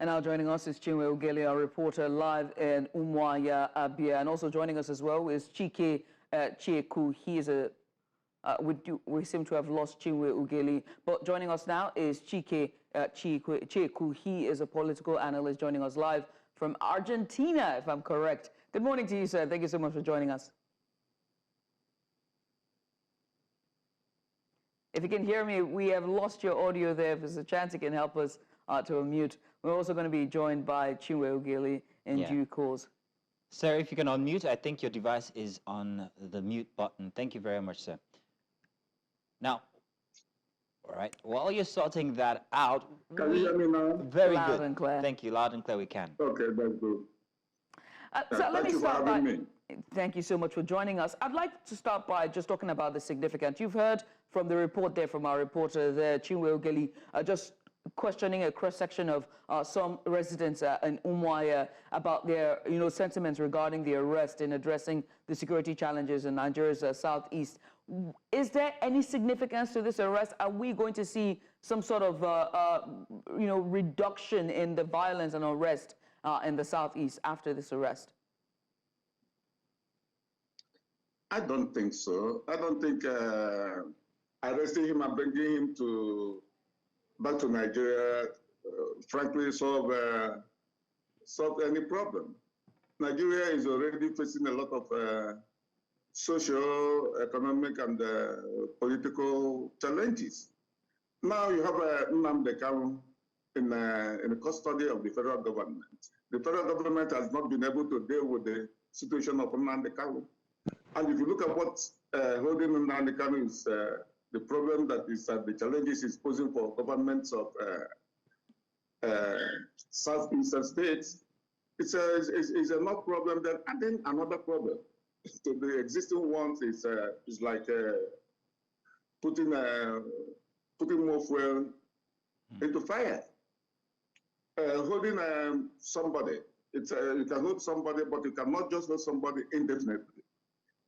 And now joining us is Chinwe Ugeli, our reporter live in Umuahia, Abia. And also joining us as well is Chike Chiekwu. He is we seem to have lost Chinwe Ugeli. But joining us now is Chike Chiekwu. He is a political analyst joining us live from Argentina, if I'm correct. Good morning to you, sir. Thank you so much for joining us. If you can hear me, we have lost your audio there. If there's a chance you can help us to unmute. We're also going to be joined by Chinwe Ugeli in due course. Sir, if you can unmute, I think your device is on the mute button. Thank you very much, sir. Now, all right, while you're sorting that out, can you hear me now? Very loud good. And clear. Thank you, loud and clear we can. Okay, that's good. So let me start by, thank you so much for joining us. I'd like to start by just talking about the significance. You've heard from the report there, from our reporter there, Chinwe Ugeli, just questioning a cross-section of some residents in Umuahia about their sentiments regarding the arrest in addressing the security challenges in Nigeria's southeast. Is there any significance to this arrest? Are we going to see some sort of reduction in the violence and arrest in the southeast after this arrest? I don't think so. I don't think arresting him and bringing him back to Nigeria, frankly, solve any problem. Nigeria is already facing a lot of social, economic, and political challenges. Now you have Nnamdi Kanu in the custody of the federal government. The federal government has not been able to deal with the situation of Nnamdi Kanu. And if you look at what's holding Nnamdi Kanu is the problem that is the challenges is posing for governments of southeastern states. It's enough problem that adding another problem to the existing ones is like putting more fuel into fire. Holding somebody, you can hold somebody, but you cannot just hold somebody indefinitely.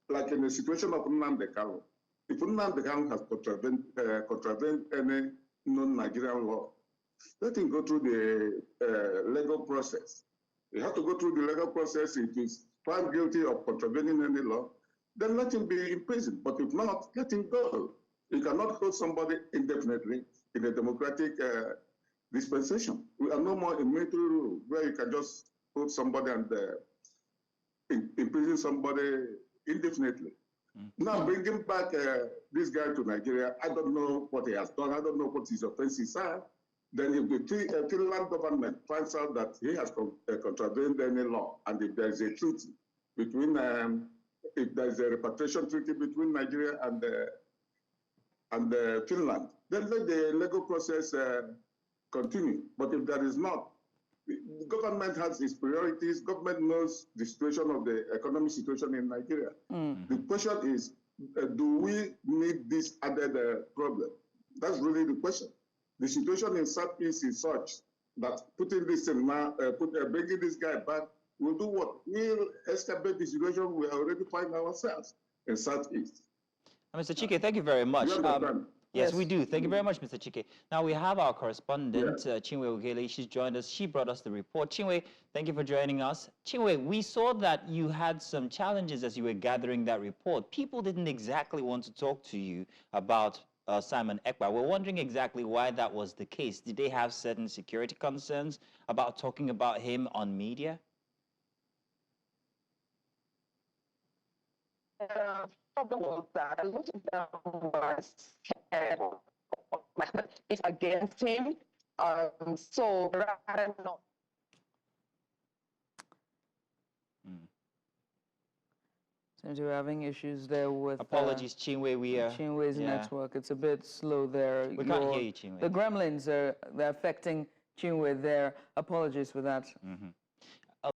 Like in the situation of Nnamdi Kanu. If Nnamdi Kanu has contravened any non-Nigerian law, let him go through the legal process. You have to go through the legal process. If he's found guilty of contravening any law, then let him be imprisoned. But if not, let him go. You cannot hold somebody indefinitely in a democratic dispensation. We are no more in military rule where you can just hold somebody and imprison somebody indefinitely. Now, bringing back this guy to Nigeria, I don't know what he has done. I don't know what his offenses are. Then if the Finland government finds out that he has contravened any law, and if there is a treaty between, if there is a repatriation treaty between Nigeria and Finland, then let the legal process continue. But if there is not, the government has its priorities. Government knows the situation of the economic situation in Nigeria. The question is, do we need this added problem? That's really the question. The situation in Southeast is such that putting this in now, bringing this guy back, will do what? We'll escalate the situation we already find ourselves in Southeast. Mr. Chike, thank you very much. Yes, we do. Thank you very much, Mr. Chike. Now we have our correspondent, Chinwe Ugeli. She's joined us. She brought us the report. Chinwe, thank you for joining us. Chinwe, we saw that you had some challenges as you were gathering that report. People didn't exactly want to talk to you about Simon Ekpa. We're wondering exactly why that was the case. Did they have certain security concerns about talking about him on media? Problem was that a lot of them were scared of it's against him. So rather not. Seems we're having issues there with apologies, Chinwe. Chinwe's network. It's a bit slow there. We can't hear you, Chinwe. The gremlins they're affecting Chinwe there. Apologies for that.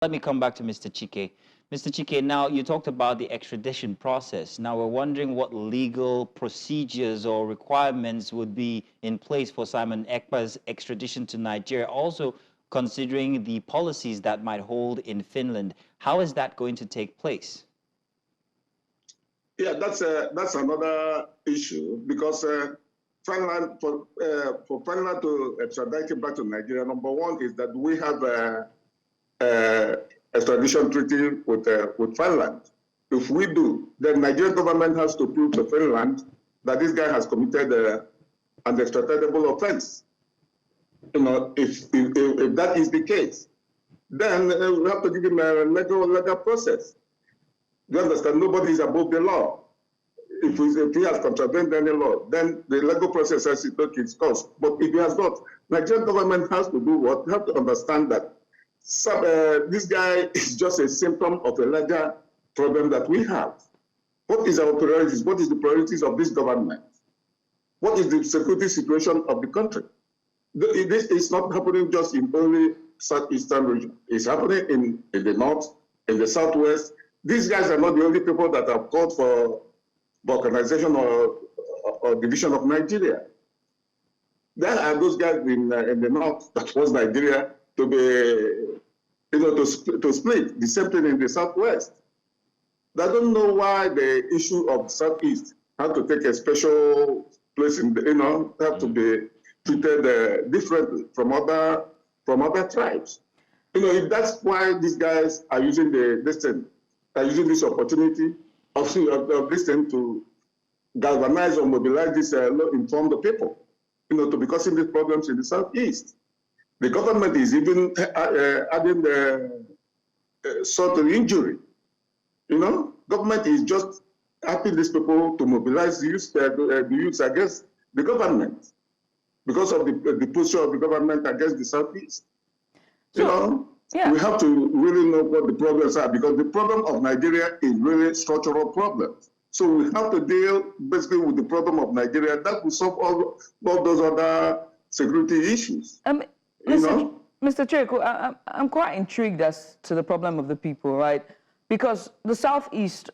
Let me come back to Mr. Chike. Mr. Chike, now you talked about the extradition process. Now we're wondering what legal procedures or requirements would be in place for Simon Ekpa's extradition to Nigeria. Also considering the policies that might hold in Finland, how is that going to take place? Yeah, that's another issue because Finland, for Finland to extradite him back to Nigeria, number one is that we have a extradition treaty with Finland. If we do, then Nigerian government has to prove to Finland that this guy has committed an extraditable offense. You know, if that is the case, then we have to give him a legal process. You understand? Nobody is above the law. If he has contravened any law, then the legal process has to take its course. But if he has not, Nigerian government has to do what? Have to understand that this guy is just a symptom of a larger problem that we have. What is our priorities? What is the priorities of this government? What is the security situation of the country? This is not happening just in only southeastern region. It's happening in the north, in the southwest. These guys are not the only people that have called for balkanization or division of Nigeria. There are those guys in the north that wants Nigeria to be, to split. The same thing in the southwest. I don't know why the issue of southeast have to take a special place in the, have to be treated differently from other tribes. If that's why these guys are using this opportunity of this thing to galvanize or mobilize this inform the people, to be causing these problems in the southeast. The government is even adding the sort of injury. Government is just asking these people to mobilize the youth against the government because of the posture of the government against the southeast. Yeah. We have to really know what the problems are, because the problem of Nigeria is really structural problems. So we have to deal basically with the problem of Nigeria. That will solve all those other security issues. Mr. Chiekwu, I'm quite intrigued as to the problem of the people, right? Because the Southeast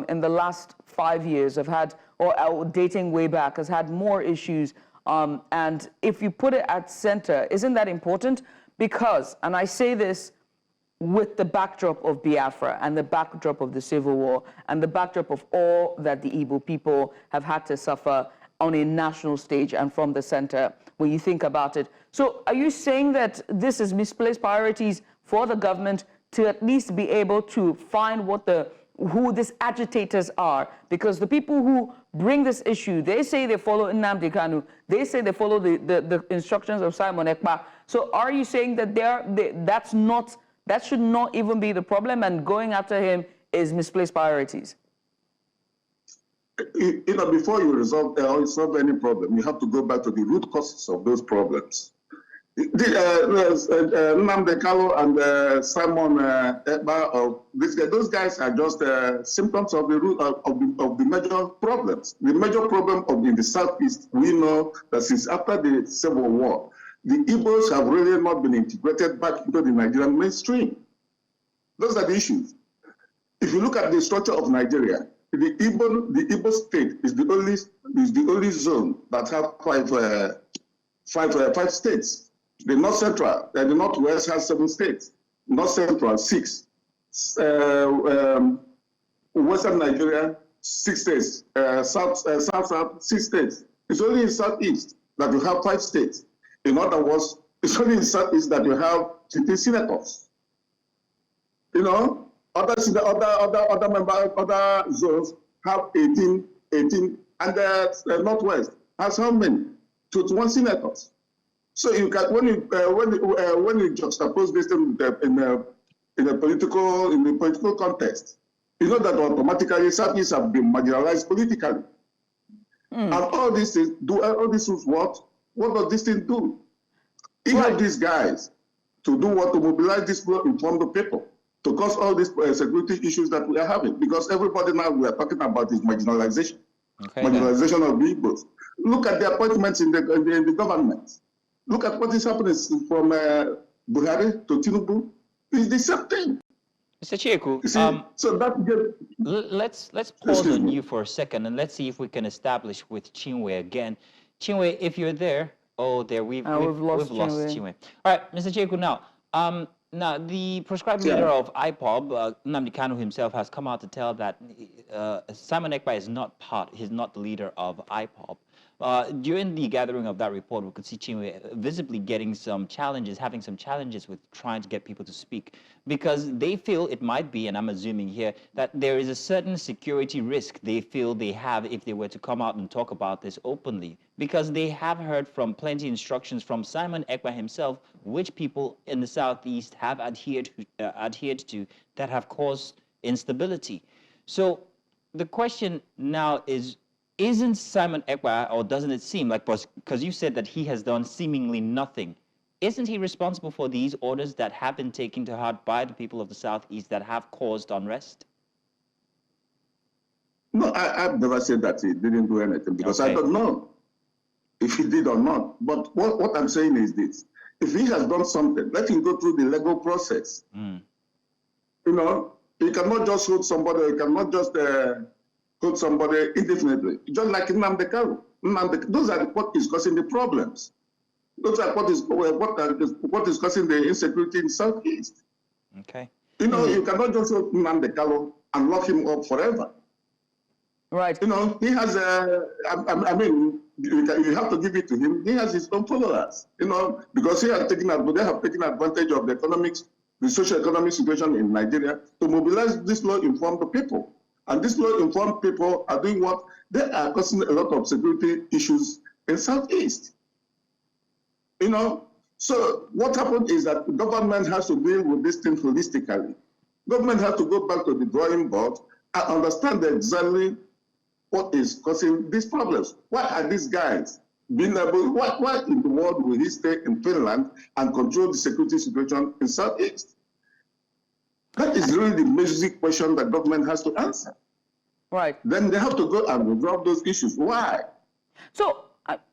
in the last 5 years have had, or dating way back, has had more issues. And if you put it at center, isn't that important? Because, and I say this with the backdrop of Biafra and the backdrop of the Civil War and the backdrop of all that the Igbo people have had to suffer on a national stage and from the center, when you think about it. So are you saying that this is misplaced priorities for the government to at least be able to find who these agitators are? Because the people who bring this issue, they say they follow Nnamdi Kanu, they say they follow the instructions of Simon Ekpa. So are you saying that that should not even be the problem, and going after him is misplaced priorities? Before you solve any problem, you have to go back to the root causes of those problems. Nnamdi Kanu and Simon Ekpa, those guys are just symptoms of the root of the major problems. The major problem in the southeast, we know that since after the Civil War, the Igbos have really not been integrated back into the Nigerian mainstream. Those are the issues. If you look at the structure of Nigeria, the Igbo state is the only zone that have five states. The North Central, the Northwest has 7 states. North Central, 6. Western Nigeria, 6 states. South, 6 states. It's only in Southeast that you have 5 states. In other words, it's only in Southeast that you have 15 senators. Other zones have 18, and the Northwest has how many? 21 senators. So you can, when you juxtapose this thing in the political context, you know that automatically Southeast have been marginalized politically. And all these things what? What does this thing do? You have these guys to do what? To mobilize this people, inform the people, to cause all these security issues that we are having. Because everybody now we are talking about is marginalization. Marginalization of the Igbos. Look at the appointments in the government. Look at what is happening from Buhari to Tinubu. It's the same thing. Mr. Chiekwu, so that let's pause on you for a second, and let's see if we can establish with Chinwe again. Chinwe, if you're there, we've lost Chinwe. All right, Mr. Chiekwu, now the proscribed leader of IPOB, Nnamdi Kanu himself, has come out to tell that Simon Ekpa is not the leader of IPOB. During the gathering of that report, we could see Chinwe visibly getting some challenges, having some challenges with trying to get people to speak, because they feel it might be, and I'm assuming here, that there is a certain security risk they feel they have if they were to come out and talk about this openly, because they have heard from plenty instructions from Simon Ekpa himself, which people in the Southeast have adhered to that have caused instability. So the question now is, isn't Simon Ekpa, or doesn't it seem like, because you said that he has done seemingly nothing, isn't he responsible for these orders that have been taken to heart by the people of the Southeast that have caused unrest? No, I've never said that he didn't do anything, because I don't know if he did or not. But what I'm saying is this: if he has done something, let him go through the legal process. You know, you cannot just hold somebody, you cannot just hold somebody indefinitely. Just like Nnamdi Kanu. Those are what is causing the problems. Those are what is causing the insecurity in Southeast. Okay. You know, you cannot just hold Nnamdi Kanu and lock him up forever. Right. You know, he has I mean, you have to give it to him. He has his own followers, you know, because they have taken advantage of the socio-economic situation in Nigeria to mobilize these law-informed people. And these law-informed people are doing what? They are causing a lot of security issues in Southeast. You know, so what happened is that the government has to deal with this thing holistically. Government has to go back to the drawing board and understand exactly what is causing these problems. Why are these guys being able, why in the world will he stay in Finland and control the security situation in Southeast? That is really the basic question that government has to answer. Right. Then they have to go and resolve those issues. Why? So,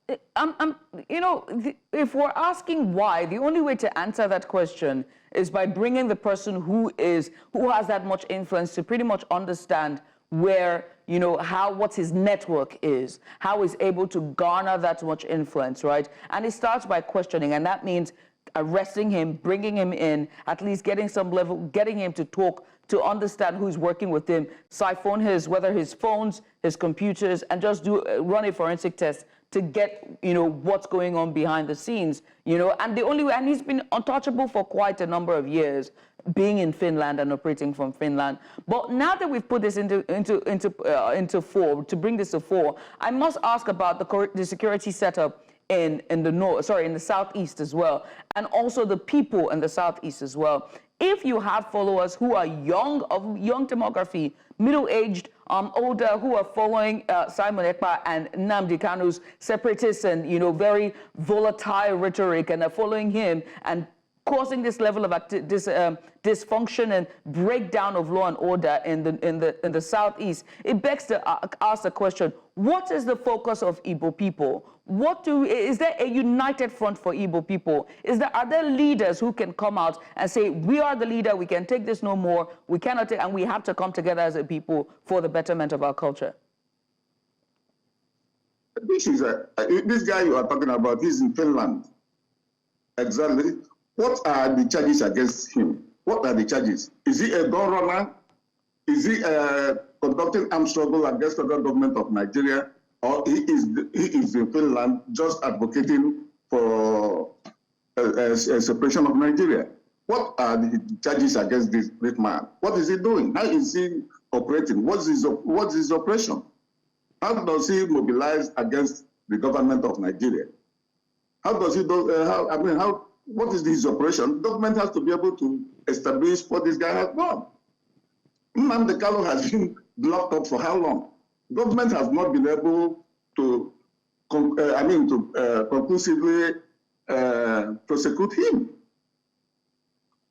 you know, if we're asking why, the only way to answer that question is by bringing the person who has that much influence to pretty much understand where, you know, what his network is, how he's able to garner that much influence, right? And it starts by questioning, and that means arresting him, bringing him in, at least getting some level, getting him to talk, to understand who's working with him, siphon his phones, his computers, and just run a forensic test to get, you know, what's going on behind the scenes, you know. And and he's been untouchable for quite a number of years, being in Finland and operating from Finland. But now that we've put this into fore, to bring this to fore, I must ask about the security setup in the Southeast as well, and also the people in the Southeast as well. If you have followers who are young, of young demography, middle-aged, older, who are following Simon Ekpa and Nnamdi Kanu's separatist and, you know, very volatile rhetoric, and are following him and causing this level of dysfunction and breakdown of law and order in the Southeast, it begs to ask the question: what is the focus of Igbo people? Is there a united front for Igbo people? Are there leaders who can come out and say, we are the leader, we can take this no more, we cannot take, and we have to come together as a people for the betterment of our culture? This guy you are talking about, he's in Finland. Exactly. What are the charges against him? What are the charges? Is he a gun runner? Is he conducting armed struggle against the federal government of Nigeria? Or he is in Finland just advocating for a separation of Nigeria? What are the charges against this man? What is he doing? How is he operating? What's his operation? How does he mobilize against the government of Nigeria? How does he do? What is his operation? Government has to be able to establish what this guy has done. Nnamdi Kanu has been locked up for how long? Government has not been able to, conclusively prosecute him.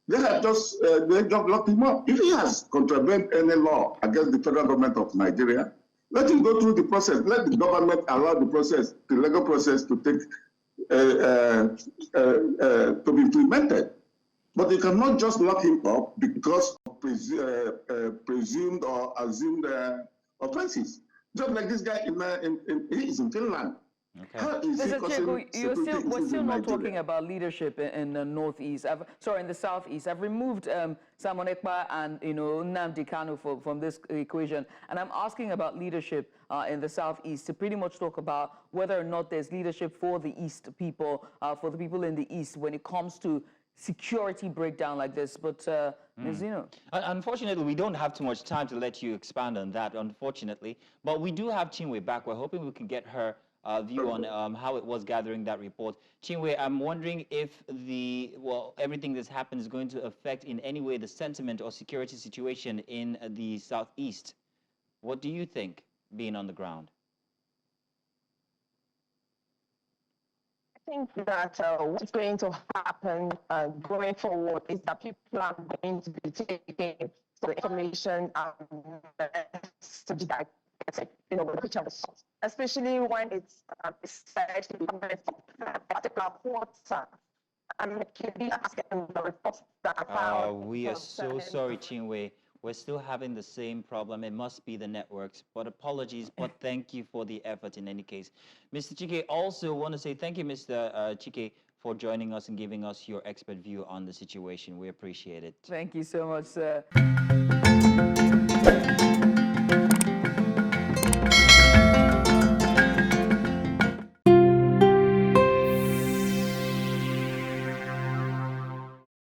They just locked him up. If he has contravened any law against the federal government of Nigeria, let him go through the process. Let the government allow the legal process to take to be implemented. But you cannot just lock him up because of presumed or assumed offenses. Just like this guy he is in Finland. Okay. How is it Mr. causing Chiekwu, we're still not talking Nigeria? about leadership in the northeast. Sorry, in the southeast. I've removed Simon Ekpa and Nnamdi Kanu from this equation, and I'm asking about leadership in the southeast to pretty much talk about whether or not there's leadership for the east people, for the people in the east when it comes to security breakdown like this. But Ms. Zeno. Unfortunately, we don't have too much time to let you expand on that, unfortunately. But we do have Chinwe back. We're hoping we can get her view on how it was gathering that report. Chinwe, I'm wondering if everything that's happened is going to affect in any way the sentiment or security situation in the southeast. What do you think, being on the ground? I think that what's going to happen going forward is that people are going to be taking the information to be which are the source, especially when it's said to be particular quarter. And the reports that are filed. We are so sorry, Chinwe. We're still having the same problem. It must be the networks, but apologies, but thank you for the effort in any case. Mr. Chike, also want to say thank you, Mr. Chike, for joining us and giving us your expert view on the situation. We appreciate it. Thank you so much, sir.